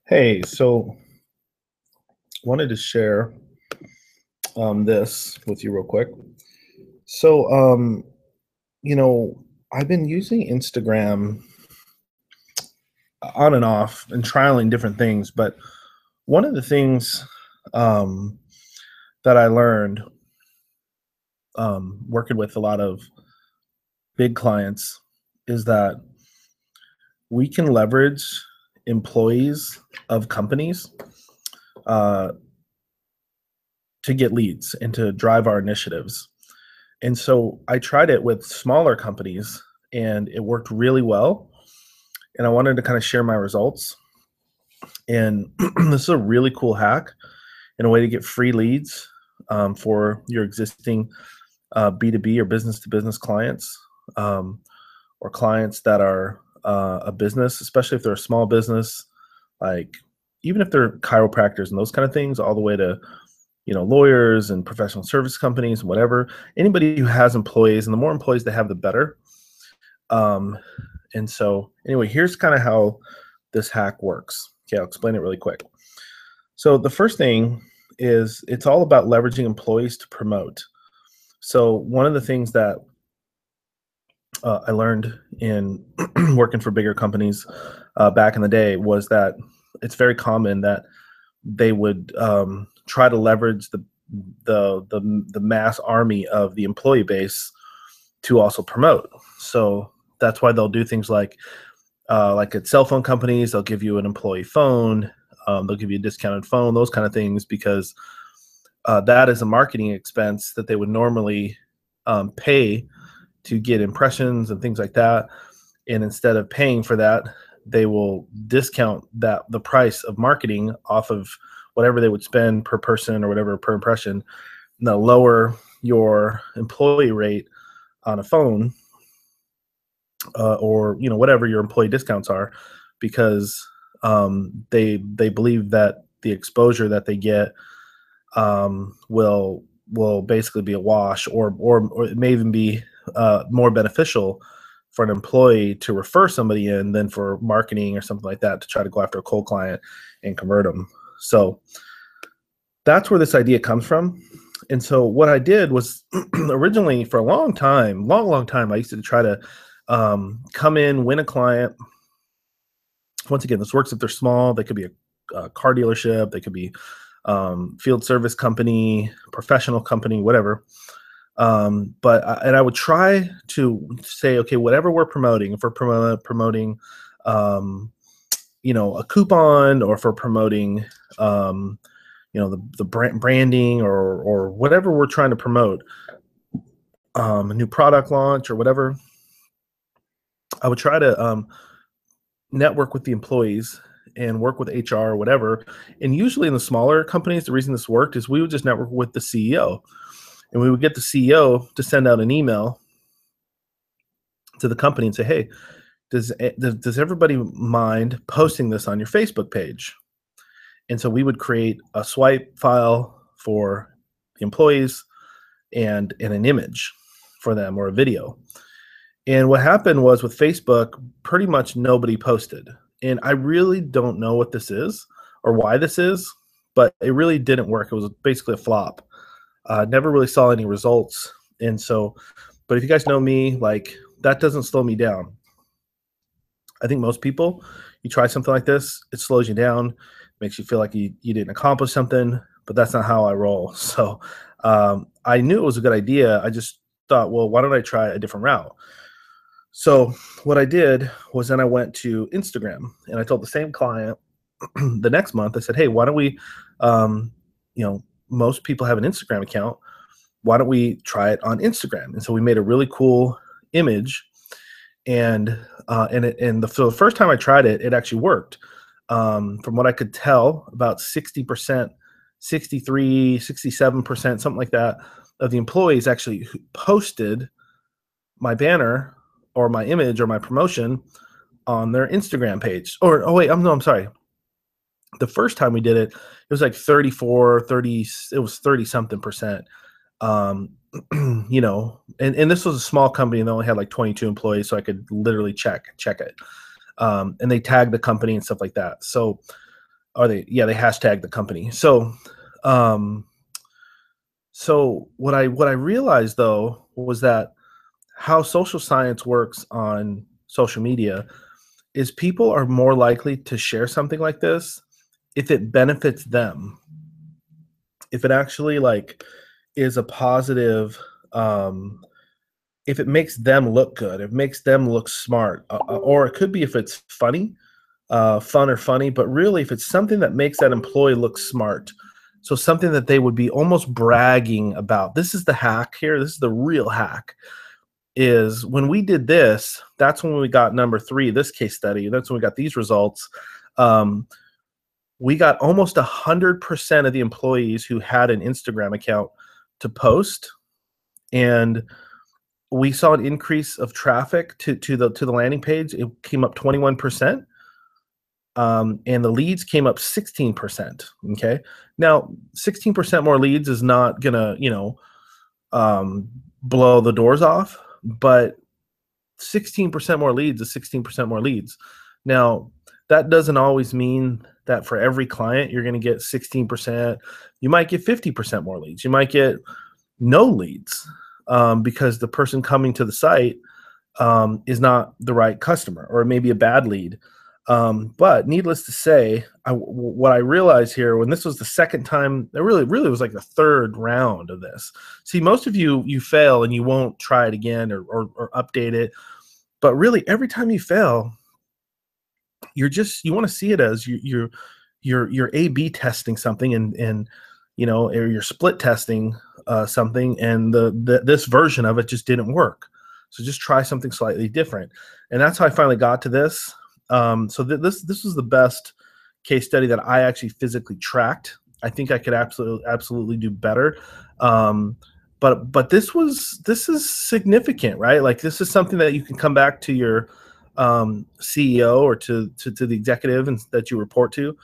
Hey, so wanted to share this with you real quick. So, you know, I've been using Instagram on and off and trialing different things, but one of the things um, that I learned working with a lot of big clients is that we can leverage employees of companies uh, to get leads and to drive our initiatives. And so I tried it with smaller companies and it worked really well. And I wanted to kind of share my results. And this is a really cool hack and a way to get free leads for your existing B2B or business to business clients, or clients that are a business, especially if they're a small business, like even if they're chiropractors and those kind of things, all the way to lawyers and professional service companies, whatever, anybody who has employees, and the more employees they have, the better. Um, and so anyway, here's kind of how this hack works. Okay, I'll explain it really quick. So the first thing is it's all about leveraging employees to promote. So one of the things that I learned in working for bigger companies back in the day was that it's very common that they would try to leverage the mass army of the employee base to also promote. So that's why they'll do things like at cell phone companies, they'll give you an employee phone, they'll give you a discounted phone, those kind of things, because that is a marketing expense that they would normally pay to get impressions and things like that. And instead of paying for that, they will discount the price of marketing off of whatever they would spend per person or whatever per impression. And they'll lower your employee rate on a phone, or whatever your employee discounts are, because they believe that the exposure that they get will basically be a wash, or it may even be more beneficial for an employee to refer somebody in than for marketing or something like that to try to go after a cold client and convert them. So that's where this idea comes from. And so what I did was originally, for a long time, I used to try to come in, win a client. Once again, this works if they're small. They could be a car dealership. They could be field service company, professional company, whatever. But I would try to say, okay, whatever we're promoting, if we're promoting, a coupon, or if we're promoting, the branding, or whatever we're trying to promote, a new product launch or whatever, I would try to network with the employees and work with HR or whatever. And usually in the smaller companies, the reason this worked is we would just network with the CEO. And we would get the CEO to send out an email to the company and say, hey, does everybody mind posting this on your Facebook page? And so we would create a swipe file for the employees and an image for them, or a video. And what happened was, with Facebook, pretty much nobody posted. And I really don't know what this is or why this is, but it really didn't work. It was basically a flop. Never really saw any results. And so, but if you guys know me, like, that doesn't slow me down. I think most people, you try something like this, it slows you down, makes you feel like you didn't accomplish something, but that's not how I roll. So I knew it was a good idea. I just thought, well, why don't I try a different route? So what I did was, then I went to Instagram and I told the same client the next month, I said, hey, why don't we, most people have an Instagram account. Why don't we try it on Instagram? And so we made a really cool image, and the first time I tried it, it actually worked. From what I could tell, about 60%, 63, 67%, something like that, of the employees actually posted my banner or my image or my promotion on their Instagram page. I'm sorry. The first time we did it, it was like 34, 30, it was 30 something percent. And this was a small company, and they only had like 22 employees, so I could literally check it. And they tagged the company and stuff like that. So Or they hashtag the company. So um, what I realized though was that how social science works on social media is people are more likely to share something like this if it benefits them, if it actually like is a positive, if it makes them look good, if it makes them look smart, or it could be if it's funny, fun or funny, but really if it's something that makes that employee look smart. So something that they would be almost bragging about. This is the hack here. This is the real hack. Is when we did this, that's when we got number 3, this case study. That's when we got these results. We got almost 100% of the employees who had an Instagram account to post, and we saw an increase of traffic to the landing page. It came up 21%. And the leads came up 16%. Okay. Now, 16% more leads is not gonna, blow the doors off, but 16% more leads is 16% more leads. Now, that doesn't always mean that for every client you're going to get 16%. You might get 50% more leads. You might get no leads because the person coming to the site is not the right customer, or maybe a bad lead. But needless to say, what I realized here, when this was the second time, it really was like the third round of this. See, most of you fail and you won't try it again or update it. But really, every time you fail, you want to see it as you're A/B testing something, and or you're split testing something, and this version of it just didn't work. So just try something slightly different, and that's how I finally got to this. So this was the best case study that I actually physically tracked. I think I could absolutely do better. But this is significant, right? Like, this is something that you can come back to your CEO or to the executive and that you report to,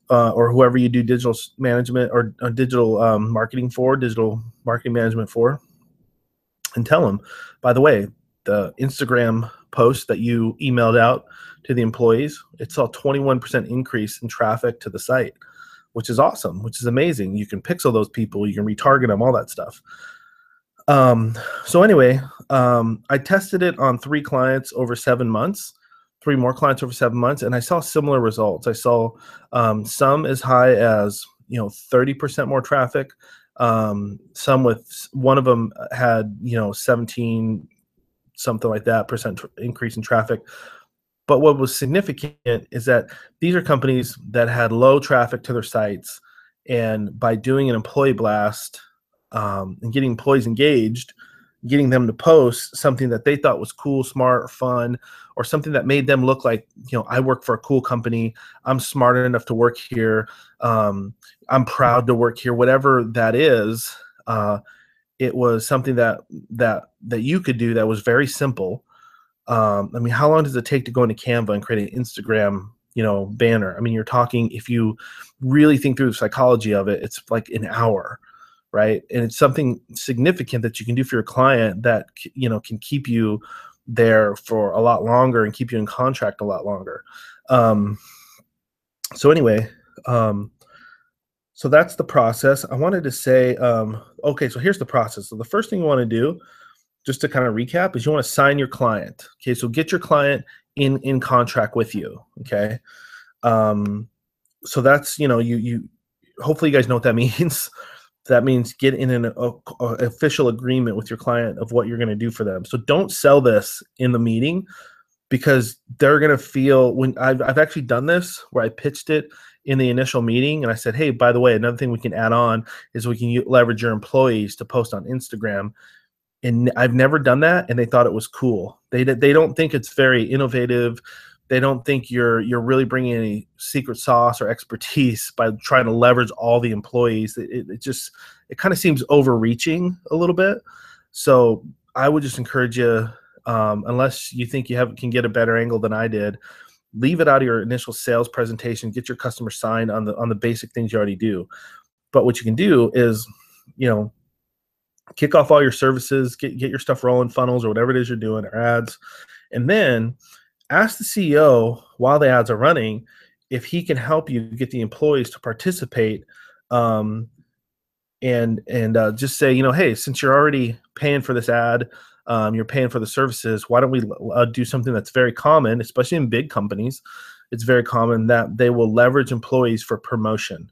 or whoever you do digital management or digital marketing management for, and tell them, by the way, the Instagram post that you emailed out to the employees, it saw a 21% increase in traffic to the site, which is awesome, which is amazing. You can pixel those people, you can retarget them, all that stuff. So anyway, I tested it on 3 clients over 7 months, 3 more clients over 7 months, and I saw similar results. I saw some as high as 30% more traffic. Some with one of them had 17 something like that percent increase in traffic. But what was significant is that these are companies that had low traffic to their sites, and by doing an employee blast and getting employees engaged, getting them to post something that they thought was cool, smart, fun, or something that made them look like, I work for a cool company, I'm smart enough to work here, I'm proud to work here, whatever that is. It was something that you could do that was very simple. I mean, how long does it take to go into Canva and create an Instagram, banner? I mean, you're talking, if you really think through the psychology of it, it's like an hour, right? And it's something significant that you can do for your client that, can keep you there for a lot longer and keep you in contract a lot longer. So anyway, so that's the process. I wanted to say, okay, so here's the process. So the first thing you want to do, just to kind of recap, is you want to sign your client. Okay, so get your client in contract with you. Okay, so that's you hopefully you guys know what that means. That means get in an official agreement with your client of what you're going to do for them. So don't sell this in the meeting, because they're going to feel, when I've actually done this where I pitched it in the initial meeting and I said, hey, by the way, another thing we can add on is we can leverage your employees to post on Instagram. And I've never done that, and they thought it was cool. They don't think it's very innovative. They don't think you're really bringing any secret sauce or expertise by trying to leverage all the employees. It kind of seems overreaching a little bit. So I would just encourage you, unless you think you can get a better angle than I did, leave it out of your initial sales presentation. Get your customer signed on the basic things you already do. But what you can do is, kick off all your services, get your stuff rolling, funnels or whatever it is you're doing, or ads, and then ask the CEO while the ads are running if he can help you get the employees to participate, and just say, hey, since you're already paying for this ad, you're paying for the services, why don't we do something that's very common, especially in big companies. It's very common that they will leverage employees for promotion.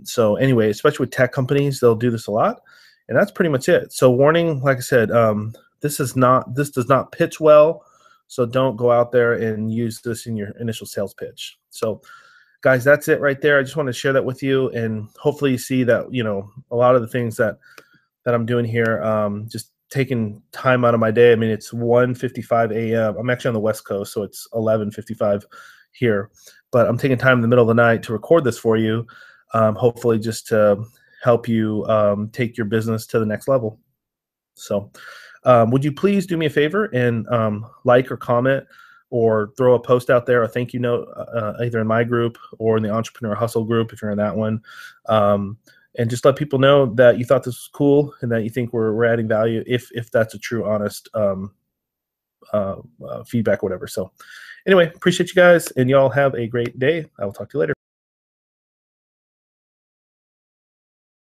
So anyway, especially with tech companies, they'll do this a lot, and that's pretty much it. So warning, like I said, this does not pitch well. So don't go out there and use this in your initial sales pitch. So guys, that's it right there. I just want to share that with you, and hopefully you see that, a lot of the things that I'm doing here, just taking time out of my day. I mean, it's 1:55 a.m. I'm actually on the West Coast, so it's 11:55 here, but I'm taking time in the middle of the night to record this for you, hopefully just to help you take your business to the next level. So would you please do me a favor and like or comment or throw a post out there, a thank you note, either in my group or in the Entrepreneur Hustle group if you're in that one, and just let people know that you thought this was cool and that you think we're adding value, if that's a true, honest feedback or whatever. So anyway, appreciate you guys, and y'all have a great day. I will talk to you later.